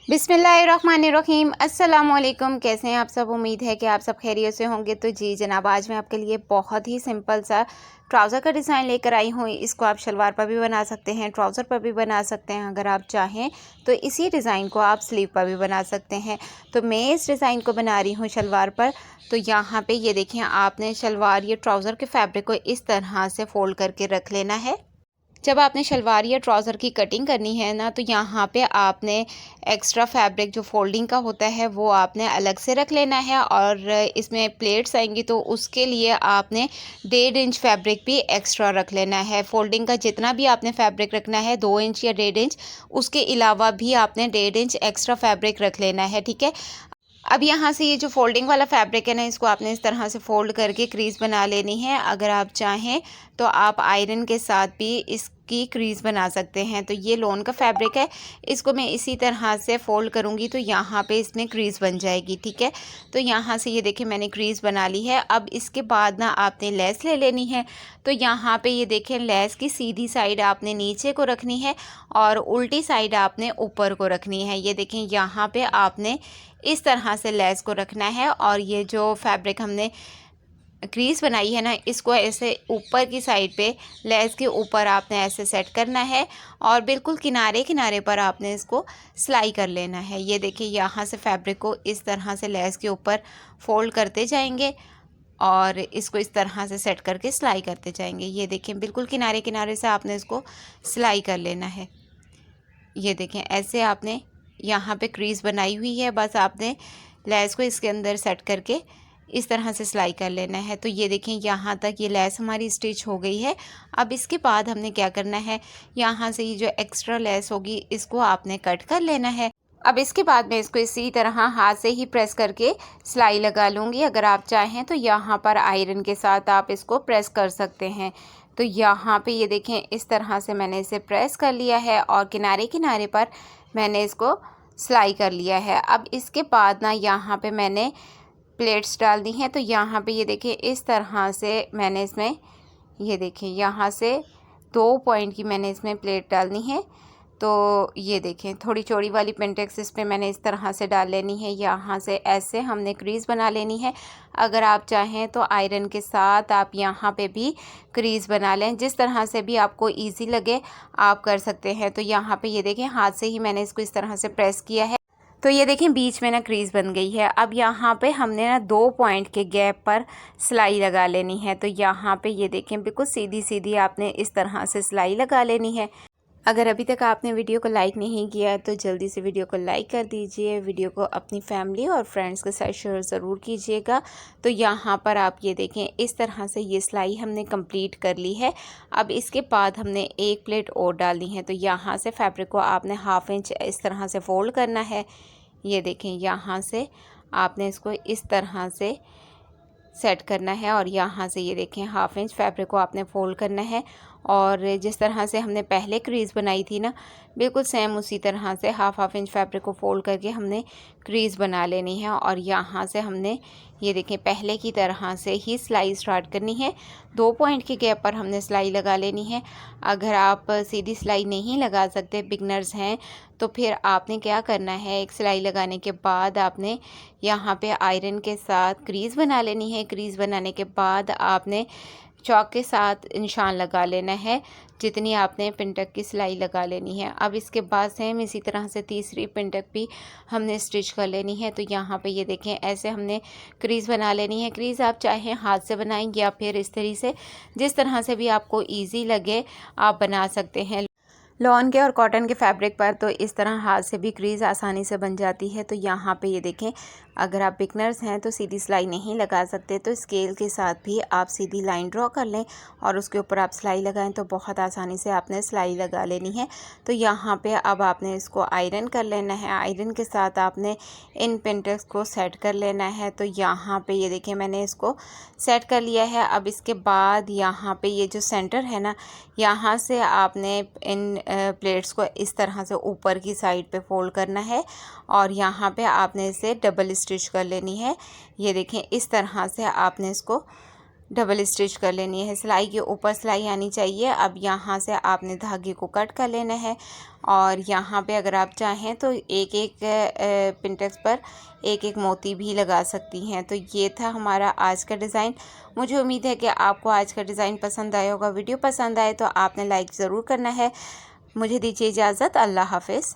बिस्मिल्लाहिर्रहमानिर्रहीम। अस्सलामुअलैकुम। कैसे हैं आप सब? उम्मीद है कि आप सब खैरियत से होंगे। तो जी जनाब, आज मैं आपके लिए बहुत ही सिंपल सा ट्राउज़र का डिज़ाइन लेकर आई हूँ। इसको आप शलवार पर भी बना सकते हैं, ट्राउज़र पर भी बना सकते हैं। अगर आप चाहें तो इसी डिज़ाइन को आप स्लीव पर भी बना सकते हैं। तो मैं इस डिज़ाइन को बना रही हूँ शलवार पर। तो यहाँ पे ये देखें, आपने शलवार या ट्राउज़र के फैब्रिक को इस तरह से फ़ोल्ड करके रख लेना है। जब आपने शलवार या ट्राउज़र की कटिंग करनी है ना, तो यहाँ पे आपने एक्स्ट्रा फैब्रिक जो फोल्डिंग का होता है वो आपने अलग से रख लेना है। और इसमें प्लेट्स आएंगी तो उसके लिए आपने 1.5 इंच फैब्रिक भी एक्स्ट्रा रख लेना है। फोल्डिंग का जितना भी आपने फैब्रिक रखना है 2 इंच या 1.5 इंच, उसके अलावा भी आपने 1.5 इंच एक्स्ट्रा फैब्रिक रख लेना है। ठीक है। अब यहाँ से ये जो फोल्डिंग वाला फैब्रिक है ना, इसको आपने इस तरह से फोल्ड करके क्रीज बना लेनी है। अगर आप चाहें तो आप आयरन के साथ भी इसकी क्रीज बना सकते हैं। तो ये लॉन का फैब्रिक है, इसको मैं इसी तरह से फोल्ड करूँगी तो यहाँ पे इसमें क्रीज बन जाएगी। ठीक है। तो यहाँ से ये देखिए मैंने क्रीज बना ली है। अब इसके बाद ना आपने लेस ले लेनी है। तो यहाँ पे ये देखें, लेस की सीधी साइड आपने नीचे को रखनी है और उल्टी साइड आपने ऊपर को रखनी है। ये देखें, यहाँ पे आपने इस तरह से लेस को रखना है। और ये जो फैब्रिक हमने क्रीज बनाई है ना, इसको ऐसे ऊपर की साइड पे लेस के ऊपर आपने ऐसे सेट करना है और बिल्कुल किनारे किनारे पर आपने इसको सिलाई कर लेना है। ये देखिए, यहाँ से फैब्रिक को इस तरह से लेस के ऊपर फोल्ड करते जाएंगे और इसको इस तरह से सेट करके सिलाई करते जाएंगे। ये देखें, बिल्कुल किनारे किनारे से आपने इसको सिलाई कर लेना है। ये देखें, ऐसे आपने यहाँ पे क्रीज बनाई हुई है, बस आपने लेस को इसके अंदर सेट करके इस तरह से सिलाई कर लेना है। तो ये देखें, यहाँ तक ये लेस हमारी स्टिच हो गई है। अब इसके बाद हमने क्या करना है, यहाँ से ये जो एक्स्ट्रा लेस होगी इसको आपने कट कर लेना है। अब इसके बाद मैं इसको इसी तरह हाथ से ही प्रेस करके सिलाई लगा लूँगी। अगर आप चाहें तो यहाँ पर आयरन के साथ आप इसको प्रेस कर सकते हैं। तो यहाँ पे ये देखें, इस तरह से मैंने इसे प्रेस कर लिया है और किनारे किनारे पर मैंने इसको सिलाई कर लिया है। अब इसके बाद ना यहाँ पे मैंने प्लेट्स डाल दी हैं। तो यहाँ पे ये देखें, इस तरह से मैंने इसमें, ये देखें, यहाँ से 2 पॉइंट की मैंने इसमें प्लेट डालनी है। तो ये देखें, थोड़ी चौड़ी वाली पेंटेक्स इस पर मैंने इस तरह से डाल लेनी है। यहाँ से ऐसे हमने क्रीज़ बना लेनी है। अगर आप चाहें तो आयरन के साथ आप यहाँ पे भी क्रीज़ बना लें, जिस तरह से भी आपको इजी लगे आप कर सकते हैं। तो यहाँ पे ये देखें, हाथ से ही मैंने इसको इस तरह से प्रेस किया है। तो ये देखें, बीच में ना क्रीज़ बन गई है। अब यहाँ पे हमने ना 2 पॉइंट के गैप पर सिलाई लगा लेनी है। तो यहाँ पे ये देखें, बिल्कुल सीधी सीधी आपने इस तरह से सिलाई लगा लेनी है। अगर अभी तक आपने वीडियो को लाइक नहीं किया तो जल्दी से वीडियो को लाइक कर दीजिए। वीडियो को अपनी फैमिली और फ्रेंड्स के साथ शेयर ज़रूर कीजिएगा। तो यहाँ पर आप ये देखें, इस तरह से ये सिलाई हमने कंप्लीट कर ली है। अब इसके बाद हमने एक प्लेट और डालनी है। तो यहाँ से फैब्रिक को आपने 1/2 इंच इस तरह से फ़ोल्ड करना है। ये देखें, यहाँ से आपने इसको इस तरह से सेट करना है और यहाँ से ये देखें, 1/2 इंच फैब्रिक को आपने फ़ोल्ड करना है। और जिस तरह से हमने पहले क्रीज़ बनाई थी ना, बिल्कुल सेम उसी तरह से 1/2 इंच फैब्रिक को फ़ोल्ड करके हमने क्रीज़ बना लेनी है। और यहाँ से हमने ये देखें, पहले की तरह से ही सिलाई स्टार्ट करनी है। 2 पॉइंट के गैप पर हमने सिलाई लगा लेनी है। अगर आप सीधी सिलाई नहीं लगा सकते, बिगनर्स हैं, तो फिर आपने क्या करना है, एक सिलाई लगाने के बाद आपने यहाँ पे आयरन के साथ क्रीज़ बना लेनी है। क्रीज़ बनाने के बाद आपने चौक के साथ निशान लगा लेना है, जितनी आपने पिन-टक की सिलाई लगा लेनी है। अब इसके बाद सेम इसी तरह से तीसरी पिन-टक भी हमने स्टिच कर लेनी है। तो यहाँ पे ये देखें, ऐसे हमने क्रीज़ बना लेनी है। क्रीज़ आप चाहें हाथ से बनाएंगे या फिर इस तरीके से, जिस तरह से भी आपको ईजी लगे आप बना सकते हैं। लॉन के और कॉटन के फैब्रिक पर तो इस तरह हाथ से भी क्रीज़ आसानी से बन जाती है। तो यहाँ पे ये देखें, अगर आप बिगनर्स हैं तो सीधी सिलाई नहीं लगा सकते, तो स्केल के साथ भी आप सीधी लाइन ड्रॉ कर लें और उसके ऊपर आप सिलाई लगाएं तो बहुत आसानी से आपने सिलाई लगा लेनी है। तो यहाँ पे अब आपने इसको आयरन कर लेना है। आयरन के साथ आपने इन पिन-टक्स को सेट कर लेना है। तो यहाँ पे ये देखें, मैंने इसको सेट कर लिया है। अब इसके बाद यहाँ पे ये जो सेंटर है ना, यहाँ से आपने इन प्लेट्स को इस तरह से ऊपर की साइड पे फोल्ड करना है और यहाँ पे आपने इसे डबल स्टिच कर लेनी है। ये देखें, इस तरह से आपने इसको डबल स्टिच कर लेनी है। सिलाई के ऊपर सिलाई आनी चाहिए। अब यहाँ से आपने धागे को कट कर लेना है और यहाँ पे अगर आप चाहें तो एक एक पिंटेक्स पर एक एक मोती भी लगा सकती हैं। तो ये था हमारा आज का डिज़ाइन। मुझे उम्मीद है कि आपको आज का डिज़ाइन पसंद आया होगा। वीडियो पसंद आए तो आपने लाइक ज़रूर करना है। मुझे दीजिए इजाज़त। अल्लाह हाफ़िज़।